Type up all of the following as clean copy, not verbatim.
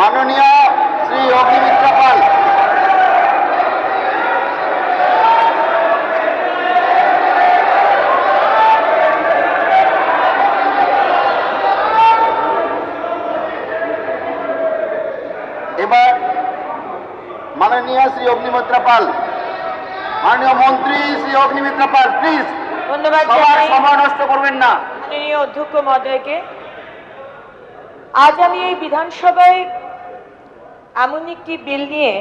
মাননীয় শ্রী অগ্নিমিত্রা পাল। এবার মাননীয় শ্রী অগ্নিমিত্রা পাল, মাননীয় মন্ত্রী শ্রী অগ্নিমিত্রা পাল, প্লিজ। ধন্যবাদ। সময় নষ্ট করবেন না। মাননীয় অধ্যক্ষ মহোদয়কে, আজ আমি এই বিধানসভায় এমন একটি বিল নিয়ে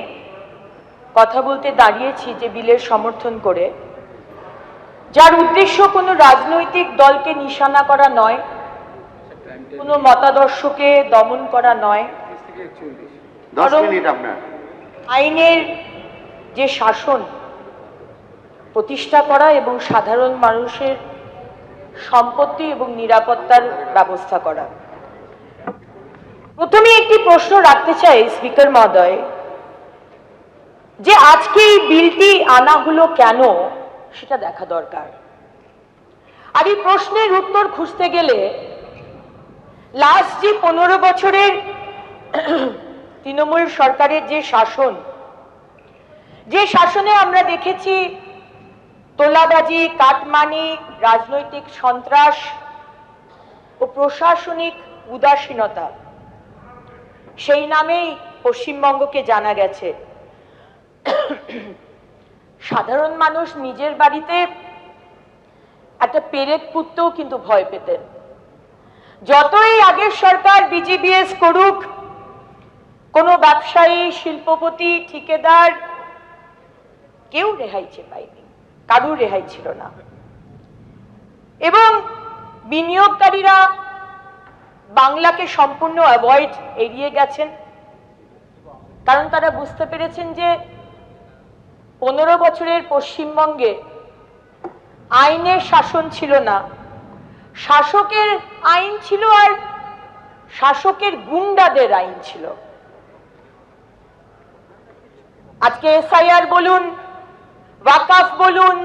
কথা বলতে দাঁড়িয়েছি যে বিলের সমর্থন করে, যার উদ্দেশ্য কোনো রাজনৈতিক দলকে নিশানা করা নয়, কোনো মতাদর্শকে দমন করা নয়, আইনের যে শাসন প্রতিষ্ঠা করা এবং সাধারণ মানুষের সম্পত্তি এবং নিরাপত্তার ব্যবস্থা করা। প্রথমে একটি প্রশ্ন রাখতে চাই স্পিকার মহোদয়, যে আজকে এই বিলটি আনা হলো কেন সেটা দেখা দরকার। আর এই প্রশ্নের উত্তর খুঁজতে গেলে লাস্ট যে 15 বছরের তৃণমূল সরকারের যে শাসনে আমরা দেখেছি তোলাবাজি, কাটমানি, রাজনৈতিক সন্ত্রাস ও প্রশাসনিক উদাসীনতা, সেই নামেই পশ্চিমবঙ্গকে জানা গেছে। সাধারণ মানুষ নিজের বাড়িতে একটা পেরেক পুঁততেও কিন্তু ভয় পেতেন। যতই আগের সরকার বিজিবিএস করুক, কোনো ব্যবসায়ী, শিল্পপতি, ঠিকাদার কেউ রেহাই পায়নি, কারুর রেহাই ছিল না। এবং বিনিয়োগকারীরা বাংলাকে সম্পূর্ণ এড়িয়ে গেছেন, কারণ তারা বুঝতে পেরেছেন যে 15 বছরের পশ্চিমবঙ্গে আইনের শাসন ছিল না, শাসকের আইন ছিল আর শাসকের গুন্ডাদের আইন ছিল। আজকে এসআইআর বলুন, ওয়াকফ বলুন,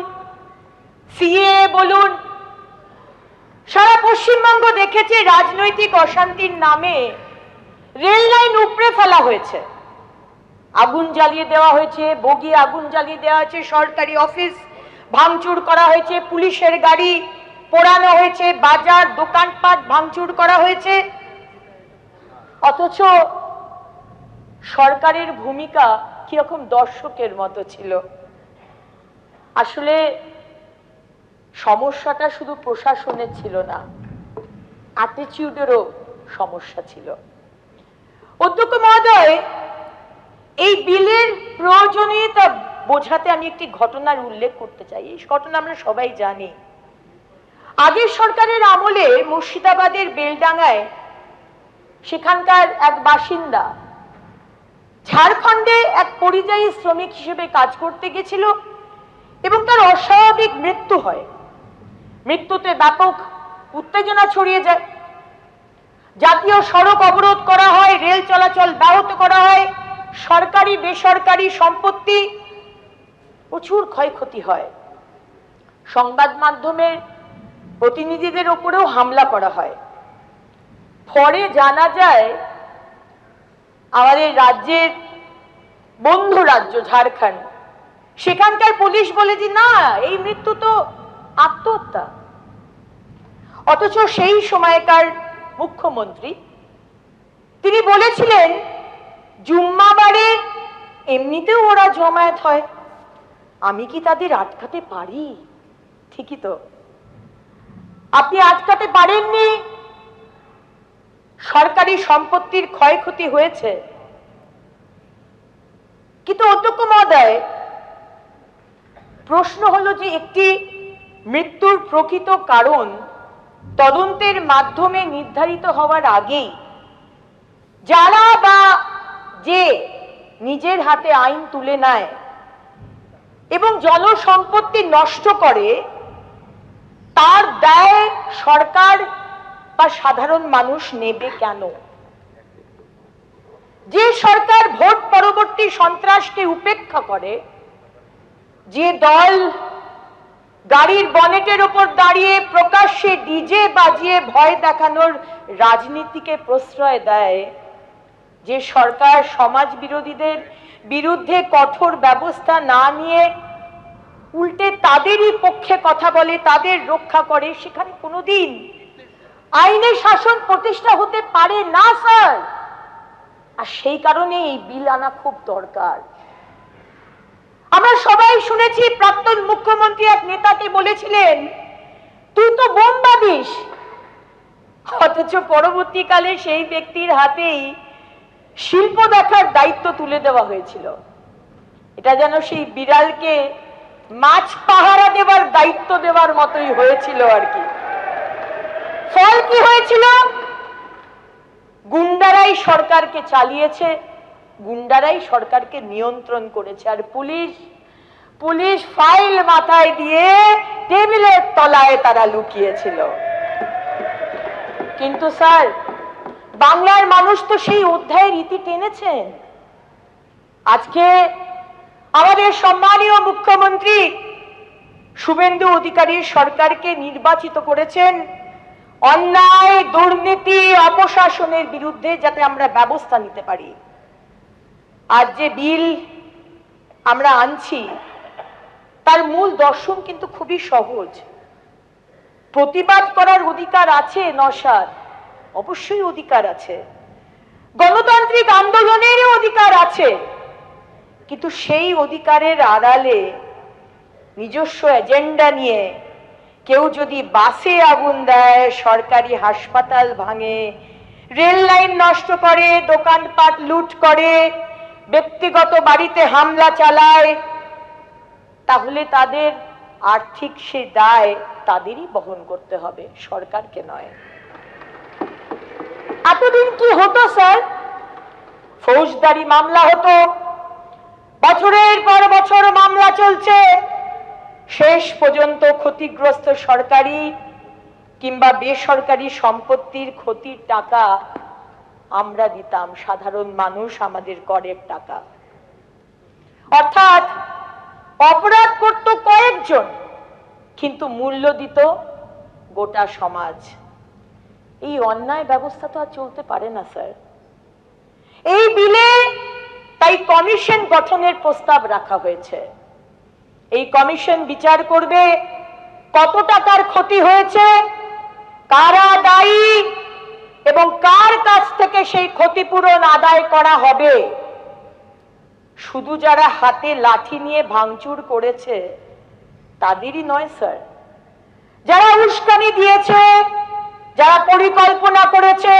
সিএএ বলুন, সারা পশ্চিমবঙ্গ দেখেছে রাজনৈতিক অশান্তির নামে রেল লাইন উপড়ে ফেলা হয়েছে, আগুন জ্বালিয়ে দেওয়া হয়েছে, বগি আগুন জ্বালিয়ে দেওয়া হয়েছে, সরকারি অফিস ভাঙচুর করা হয়েছে, পুলিশের গাড়ি পোড়ানো হয়েছে, বাজার দোকানপাট ভাঙচুর করা হয়েছে। অথচ সরকারের ভূমিকা কিরকম দর্শকের মতো ছিল। আসলে সমস্যাটা শুধু প্রশাসনের ছিল না, অ্যাটিটিউডেরও সমস্যা ছিল। অধ্যক্ষ মহোদয়, এই বিলের প্রয়োজনীয়তা বোঝাতে আমি একটি ঘটনার উল্লেখ করতে চাই। এই ঘটনা আমরা সবাই জানি। আগের সরকারের আমলে মুর্শিদাবাদের বেলডাঙ্গায় সেখানকার এক বাসিন্দা ঝাড়খণ্ডে এক পরিযায়ী শ্রমিক হিসেবে কাজ করতে গেছিল এবং তার অস্বাভাবিক মৃত্যু হয়। মৃত্যুতে ব্যাপক উত্তেজনা ছড়িয়ে যায়, জাতীয় সড়ক অবরোধ করা হয়, রেল চলাচল ব্যাহত করা হয়, সরকারি বেসরকারি সম্পত্তি প্রচুর ক্ষয়ক্ষতি হয়, সংবাদ মাধ্যমের প্রতিনিধিদের উপরেও হামলা করা হয়। পরে জানা যায় আমাদের রাজ্যের বন্ধু রাজ্য ঝাড়খণ্ড, সেখানকার পুলিশ বলে যে না, এই মৃত্যু তো আত্মহত্যা। অথচ সেই সময়কার মুখ্যমন্ত্রী তিনি বলেছিলেন জুম্মাবারে এমনিতেও ওরা জমায়েত হয়, আমি কি তাদের আটকাতে পারি? ঠিকই তো, আপনি আটকাতে পারেননি। সরকারি সম্পত্তির ক্ষয়ক্ষতি হয়েছে, কিন্তু অধ্যক্ষ মহোদয়, প্রশ্ন হলো যে একটি মৃত্যুর প্রকৃত কারণ তদন্তের মাধ্যমে নির্ধারিত হওয়ার আগেই যারা বা যে নিজের হাতে আইন তুলে নেয় এবং জনসম্পত্তি নষ্ট করে, তার দায় সরকার বা সাধারণ মানুষ নেবে কেন? যে সরকার ভোট পরবর্তী সন্ত্রাসকে উপেক্ষা করে, যে দল গাড়ির বনেটের উপর দাঁড়িয়ে প্রকাশ্যে ডিজে বাজিয়ে ভয় দেখানোর রাজনীতিকে প্রশ্রয় দেয়, যে সরকার সমাজ বিরোধীদের বিরুদ্ধে কঠোর ব্যবস্থা না নিয়ে উল্টে তাদেরই পক্ষে কথা বলে, তাদের রক্ষা করে, সেখানে কোনোদিন আইনের শাসন প্রতিষ্ঠা হতে পারে না স্যার। আর সেই কারণে এই বিল আনা খুব দরকার। আমরা সবাই শুনেছি প্রাক্তন মুখ্যমন্ত্রী এক নেতাকে বলেছিলেন, তুই তো বোম বাঁধিস, অথচ পরবর্তীকালে সেই ব্যক্তির হাতেই শিল্প দেখার দায়িত্ব তুলে দেওয়া হয়েছিল। এটা যেন সেই বিড়ালকে মাছ পাহারা দেওয়ার দায়িত্ব দেওয়ার মতোই হয়েছিল আর কি। ফল কি হয়েছিল? গুন্ডারাই সরকারকে চালিয়েছে, গুন্ডারাই সরকারকে নিয়ন্ত্রণ করেছে, আর পুলিশ ফাইল মাথায় দিয়ে টেবিলের তলায় তারা লুকিয়েছিল। কিন্তু স্যার, বাংলার মানুষ তো সেই অধ্যায়ের ইতি টেনেছেন। আজকে আমাদের সম্মানীয় মুখ্যমন্ত্রী শুভেন্দু অধিকারীর সরকারকে নির্বাচিত করেছেন অন্যায়, দুর্নীতি, অপশাসনের বিরুদ্ধে যাতে আমরা ব্যবস্থা নিতে পারি। আর যে বিল আমরা আনছি তার মূল দর্শন কিন্তু খুবই সহজ। প্রতিবাদ করার অধিকার আছে নওশাদ, অবশ্যই অধিকার আছে, গণতান্ত্রিক আন্দোলনের অধিকার আছে, কিন্তু সেই অধিকারের আড়ালে নিজস্ব এজেন্ডা নিয়ে কেউ যদি বাসে আগুন দেয়, সরকারি হাসপাতাল ভাঙে, রেল লাইন নষ্ট করে, দোকানপাট লুট করে, ব্যক্তিগত বাড়িতে হামলা চালায়, তাহলে তাদের আর্থিক সে দায় তাদেরই বহন করতে হবে, সরকারকে নয়। এতদিন কি হতো স্যার? ফৌজদারি মামলা হতো, বছরের পর বছর মামলা চলছে, শেষ পর্যন্ত ক্ষতিগ্রস্ত সরকারি কিংবা বেসরকারি সম্পত্তির ক্ষতির টাকা আমরা দিতাম, সাধারণ মানুষ, আমাদের করের টাকা। অর্থাৎ অপরাধ করত কয়েকজন, কিন্তু মূল্য দিত গোটা সমাজ। এই অন্যায় ব্যবস্থা তো আর চলতে পারে না স্যার। এই বিলে তাই কমিশন গঠনের প্রস্তাব রাখা হয়েছে। এই কমিশন বিচার করবে কত টাকার ক্ষতি হয়েছে, কারা দায়ী এবং কার কাছ থেকে সেই ক্ষতিপূরণ আদায় করা হবে। শুধু যারা হাতে লাঠি নিয়ে ভাঙচুর করেছে তাদেরই নয় স্যার, যারা উস্কানি দিয়েছে, যারা পরিকল্পনা করেছে,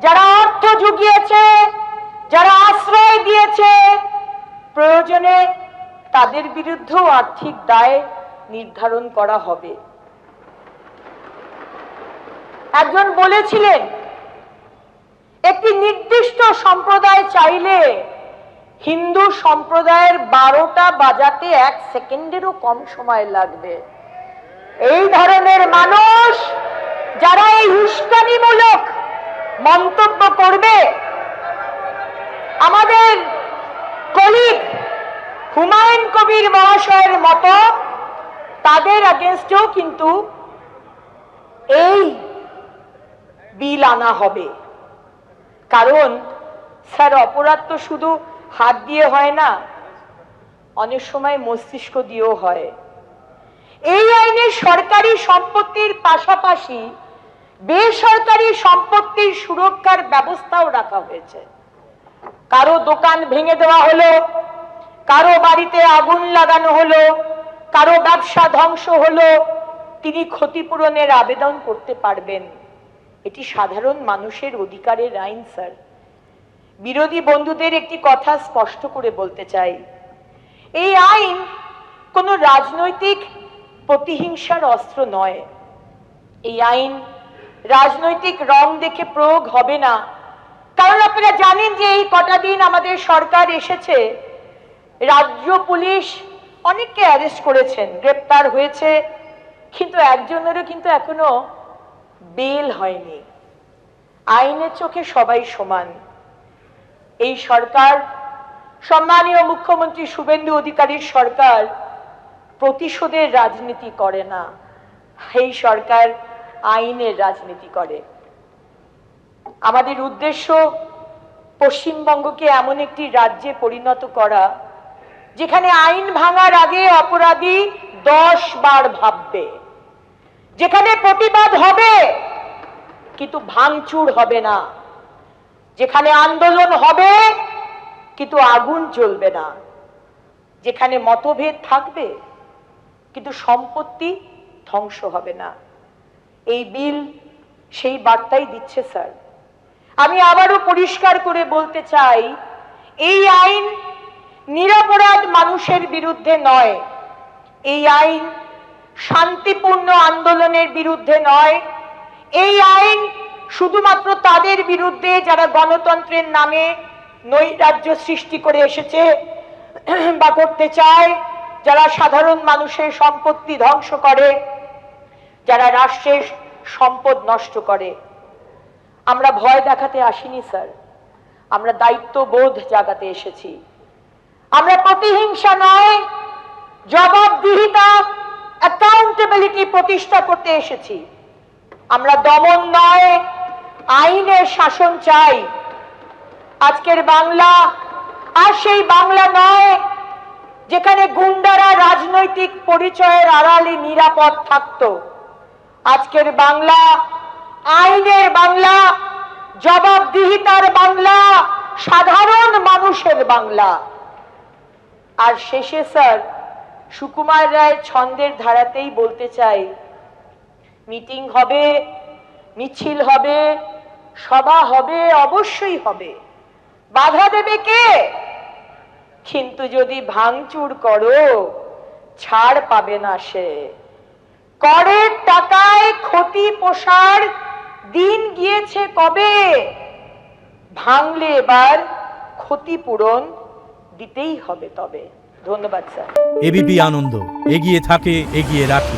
যারা অর্থ জুগিয়েছে, যারা আশ্রয় দিয়েছে, প্রয়োজনে তাদের বিরুদ্ধেও আর্থিক দায় নির্ধারণ করা হবে। একজন বলেছিলেন, একটি নির্দিষ্ট সম্প্রদায় চাইলে হিন্দু সম্প্রদায়ের 12টা বাজাতে 1 সেকেন্ডেরও কম সময় লাগবে। এই ধরনের মানুষ যারা এই উস্কানিমূলক মন্তব্য করবে, আমাদের কলিগ হুমায়ুন কবির মহাশয়ের মতো, তাদের এগেইনস্টেও কিন্তু এই বিল আনা হবে। কারণ স্যার, অপরাধ তো শুধু হাত দিয়ে হয় না, অনেক সময় মস্তিষ্ক দিয়েও হয়। এই আইনে সরকারি সম্পত্তির পাশাপাশি বেসরকারি সম্পত্তির সুরক্ষার ব্যবস্থাও রাখা হয়েছে। কারো দোকান ভেঙে দেওয়া হলো, কারো বাড়িতে আগুন লাগানো হলো, কারো ব্যবসা ধ্বংস হলো, তিনি ক্ষতিপূরণের আবেদন করতে পারবেন। এটি সাধারণ মানুষের অধিকারের আইন স্যার। বিরোধী বন্ধুদের একটি কথা স্পষ্ট করে বলতে চাই, এই আইন কোনো রাজনৈতিক প্রতিহিংসার অস্ত্র নয়। এই আইন রাজনৈতিক রং দেখে প্রয়োগ হবে না। কারণ আপনারা জানেন যে এই কটা দিন আমাদের সরকার এসেছে, রাজ্য পুলিশ অনেককে অ্যারেস্ট করেছেন, গ্রেপ্তার হয়েছে, কিন্তু একজনেরও কিন্তু এখনো বেল হয়নি। আইনের চোখে সবাই সমান। এই সরকার, সম্মানীয় মুখ্যমন্ত্রী শুভেন্দু অধিকারীর সরকার প্রতিশোধের রাজনীতি করে না, এই সরকার আইনের রাজনীতি করে। আমাদের উদ্দেশ্য পশ্চিমবঙ্গকে এমন একটি রাজ্যে পরিণত করা যেখানে আইন ভাঙার আগে অপরাধী 10 বার ভাববে, যেখানে প্রতিবাদ হবে কিন্তু ভাঙচুর হবে না, যেখানে আন্দোলন হবে কিন্তু আগুন জ্বলবে না, যেখানে মতভেদ থাকবে কিন্তু সম্পত্তি ধ্বংস হবে না। এই বিল সেই বার্তাই দিচ্ছে স্যার। আমি আবারও পরিষ্কার করে বলতে চাই, এই আইন নিরপরাধ মানুষের বিরুদ্ধে নয়, এই আইন শান্তিপূর্ণ আন্দোলনের বিরুদ্ধে নয়, এই আইন শুধুমাত্র তাদের বিরুদ্ধে যারা গণতন্ত্রের নামে নৈরাজ্য সৃষ্টি করে এসেছে বা করতে চায়, যারা সাধারণ মানুষের সম্পত্তি ধ্বংস করে, যারা রাষ্ট্রের সম্পদ নষ্ট করে। আমরা ভয় দেখাতে আসিনি স্যার, আমরা দায়িত্ববোধ জাগাতে এসেছি। আমরা প্রতিহিংসা নয়, জবাবদিহিতা, অ্যাকাউন্টেবিলিটি প্রতিষ্ঠা করতে এসেছি। আমরা দমন নয়, আইনের শাসন চাই। আজকের বাংলা আর সেই বাংলা নয় যেখানে গুন্ডারা রাজনৈতিক পরিচয়ের আড়ালে নিরাপদ থাকতো। আজকের বাংলা আইনের বাংলা, জবাবদিহিতার বাংলা, সাধারণ মানুষের বাংলা। আর শেষে স্যার, সুকুমার রায় ছন্দের ধারাতেই বলতে চাই, মিটিং হবে, মিছিল হবে, সভা হবে, অবশ্যই হবে, বাধা দেবে কে? কিন্তু যদি ভাঙচুর করো, ছাড় পাবে না সে। করের টাকায় ক্ষতি পোষার দিন গিয়েছে কবে? ভাঙলে এবার ক্ষতিপূরণ দিতেই হবে তবে। ধন্যবাদ স্যার। এবিপি আনন্দ, এগিয়ে থাকে, এগিয়ে রাখে।